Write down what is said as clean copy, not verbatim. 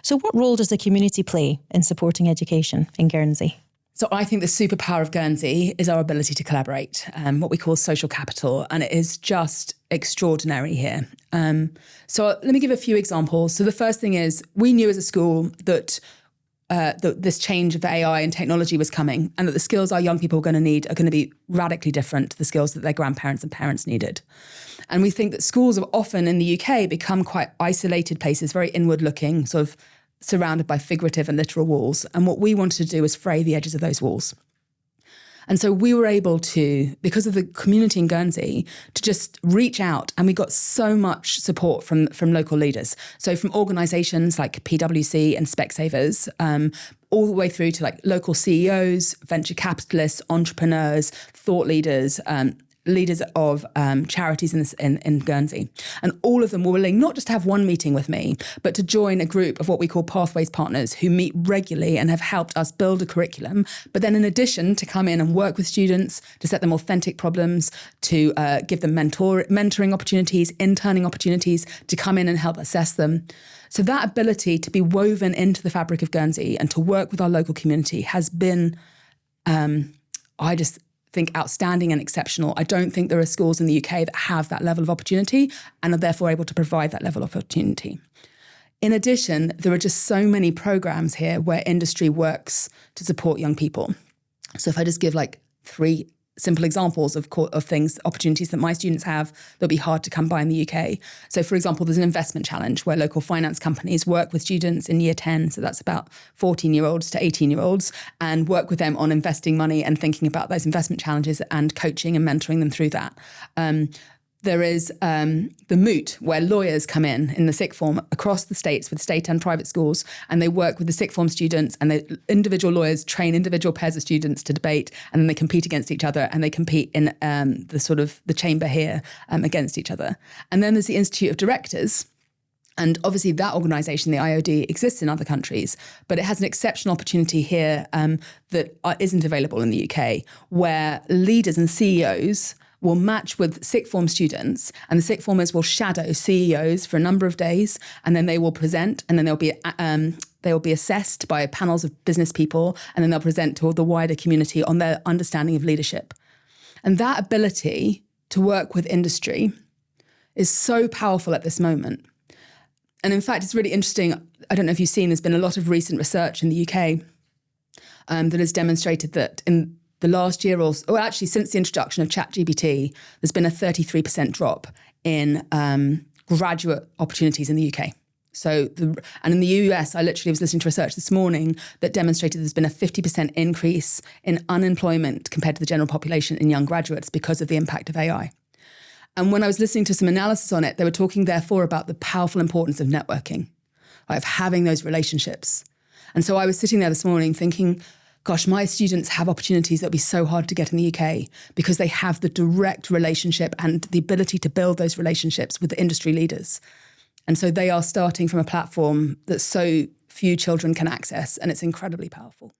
So what role does the community play in supporting education in Guernsey? So I think the superpower of Guernsey is our ability to collaborate, what we call social capital, and it is just extraordinary here. So let me give a few examples. So the first thing is we knew as a school that this change of AI and technology was coming, and that the skills our young people are going to need are going to be radically different to the skills that their grandparents and parents needed. And we think that schools have often in the UK become quite isolated places, very inward looking, sort of surrounded by figurative and literal walls. And what we wanted to do was fray the edges of those walls. And so we were able to, because of the community in Guernsey, to just reach out, and we got so much support from local leaders. So from organisations like PwC and Specsavers, all the way through to like local CEOs, venture capitalists, entrepreneurs, thought leaders, leaders of charities in Guernsey. And all of them were willing not just to have one meeting with me, but to join a group of what we call Pathways Partners who meet regularly and have helped us build a curriculum. But then in addition, to come in and work with students, to set them authentic problems, to give them mentoring opportunities, interning opportunities, to come in and help assess them. So that ability to be woven into the fabric of Guernsey and to work with our local community has been, I just think, outstanding and exceptional. I don't think there are schools in the UK that have that level of opportunity and are therefore able to provide that level of opportunity. In addition, there are just so many programs here where industry works to support young people. So if I just give like 3 simple examples of things, opportunities that my students have that'll be hard to come by in the UK. So for example, there's an investment challenge where local finance companies work with students in year 10, so that's about 14-year-olds to 18-year-olds, and work with them on investing money and thinking about those investment challenges and coaching and mentoring them through that. There is the Moot, where lawyers come in the sixth form across the states with state and private schools, and they work with the sixth form students, and the individual lawyers train individual pairs of students to debate, and then they compete against each other, and they compete in the chamber here against each other. And then there's the Institute of Directors. And obviously that organisation, the IOD, exists in other countries, but it has an exceptional opportunity here that isn't available in the UK, where leaders and CEOs will match with sixth form students, and the sixth formers will shadow CEOs for a number of days, and then they will present, and then they will be assessed by panels of business people, and then they'll present to all the wider community on their understanding of leadership. And that ability to work with industry is so powerful at this moment. And in fact, it's really interesting. I don't know if you've seen, there's been a lot of recent research in the UK that has demonstrated that in the last year or actually since the introduction of ChatGPT, there's been a 33% drop in graduate opportunities in the UK. And in the US, I literally was listening to research this morning that demonstrated there's been a 50% increase in unemployment compared to the general population in young graduates because of the impact of AI. And when I was listening to some analysis on it, they were talking therefore about the powerful importance of networking, right, of having those relationships. And so I was sitting there this morning thinking, gosh, my students have opportunities that would be so hard to get in the UK because they have the direct relationship and the ability to build those relationships with the industry leaders. And so they are starting from a platform that so few children can access, and it's incredibly powerful.